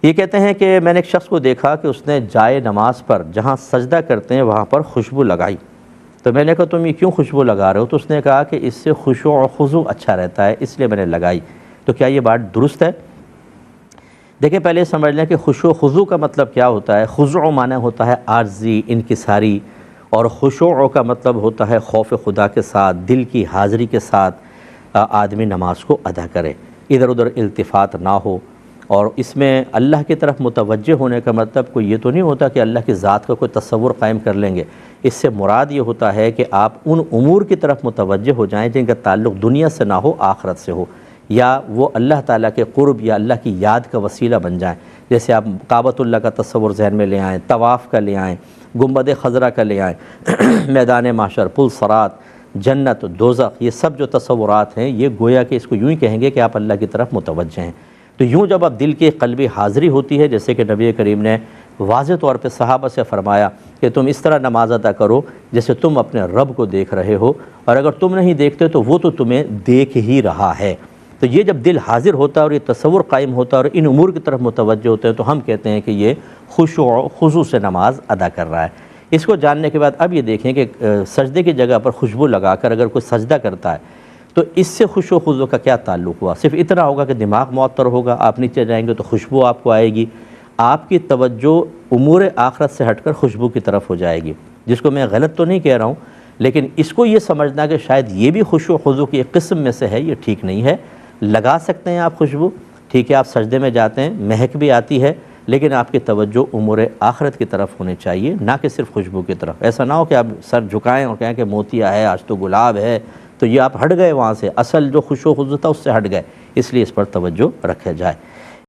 یہ کہتے ہیں کہ میں نے ایک شخص کو دیکھا کہ اس نے جائے نماز پر جہاں سجدہ کرتے ہیں وہاں پر خوشبو لگائی، تو میں نے کہا تم یہ کیوں خوشبو لگا رہے ہو؟ تو اس نے کہا کہ اس سے خشوع و خضوع اچھا رہتا ہے، اس لیے میں نے لگائی۔ تو کیا یہ بات درست ہے؟ دیکھیں پہلے سمجھ لیں کہ خشوع و خضوع کا مطلب کیا ہوتا ہے۔ خضوع معنی ہوتا ہے عاجزی، انکساری، اور خشوع کا مطلب ہوتا ہے خوف خدا کے ساتھ، دل کی حاضری کے ساتھ آدمی نماز کو ادا کرے، ادھر ادھر التفات نہ ہو۔ اور اس میں اللہ کی طرف متوجہ ہونے کا مطلب کوئی یہ تو نہیں ہوتا کہ اللہ کی ذات کا کوئی تصور قائم کر لیں گے، اس سے مراد یہ ہوتا ہے کہ آپ ان امور کی طرف متوجہ ہو جائیں جن کا تعلق دنیا سے نہ ہو، آخرت سے ہو، یا وہ اللہ تعالیٰ کے قرب یا اللہ کی یاد کا وسیلہ بن جائیں۔ جیسے آپ کعبۃ اللہ کا تصور ذہن میں لے آئیں، طواف کا لے آئیں، گنبد خضرا کا لے آئیں، میدان محشر، پل صراط، جنت، دوزخ، یہ سب جو تصورات ہیں یہ گویا کہ اس کو یوں ہی کہیں گے کہ آپ اللہ کی طرف متوجہ ہیں۔ تو یوں جب اب دل کی قلبی حاضری ہوتی ہے، جیسے کہ نبی کریم نے واضح طور پہ صحابہ سے فرمایا کہ تم اس طرح نماز ادا کرو جیسے تم اپنے رب کو دیکھ رہے ہو، اور اگر تم نہیں دیکھتے تو وہ تو تمہیں دیکھ ہی رہا ہے۔ تو یہ جب دل حاضر ہوتا ہے اور یہ تصور قائم ہوتا ہے اور ان امور کی طرف متوجہ ہوتے ہیں تو ہم کہتے ہیں کہ یہ خشوع و خضوع سے نماز ادا کر رہا ہے۔ اس کو جاننے کے بعد اب یہ دیکھیں کہ سجدے کی جگہ پر خوشبو لگا کر اگر کوئی سجدہ کرتا ہے تو اس سے خشوع و خضوع کا کیا تعلق ہوا؟ صرف اتنا ہوگا کہ دماغ معطر ہوگا، آپ نیچے جائیں گے تو خوشبو آپ کو آئے گی، آپ کی توجہ امور آخرت سے ہٹ کر خوشبو کی طرف ہو جائے گی، جس کو میں غلط تو نہیں کہہ رہا ہوں، لیکن اس کو یہ سمجھنا کہ شاید یہ بھی خشوع و خضوع کی ایک قسم میں سے ہے، یہ ٹھیک نہیں ہے۔ لگا سکتے ہیں آپ خوشبو، ٹھیک ہے، آپ سجدے میں جاتے ہیں، مہک بھی آتی ہے، لیکن آپ کی توجہ امور آخرت کی طرف ہونی چاہیے، نہ کہ صرف خوشبو کی طرف۔ ایسا نہ ہو کہ آپ سر جھکائیں اور کہیں کہ موتیا ہے، آج تو گلاب ہے، تو یہ آپ ہٹ گئے وہاں سے، اصل جو خشوع و خضوع تھا اس سے ہٹ گئے، اس لیے اس پر توجہ رکھا جائے۔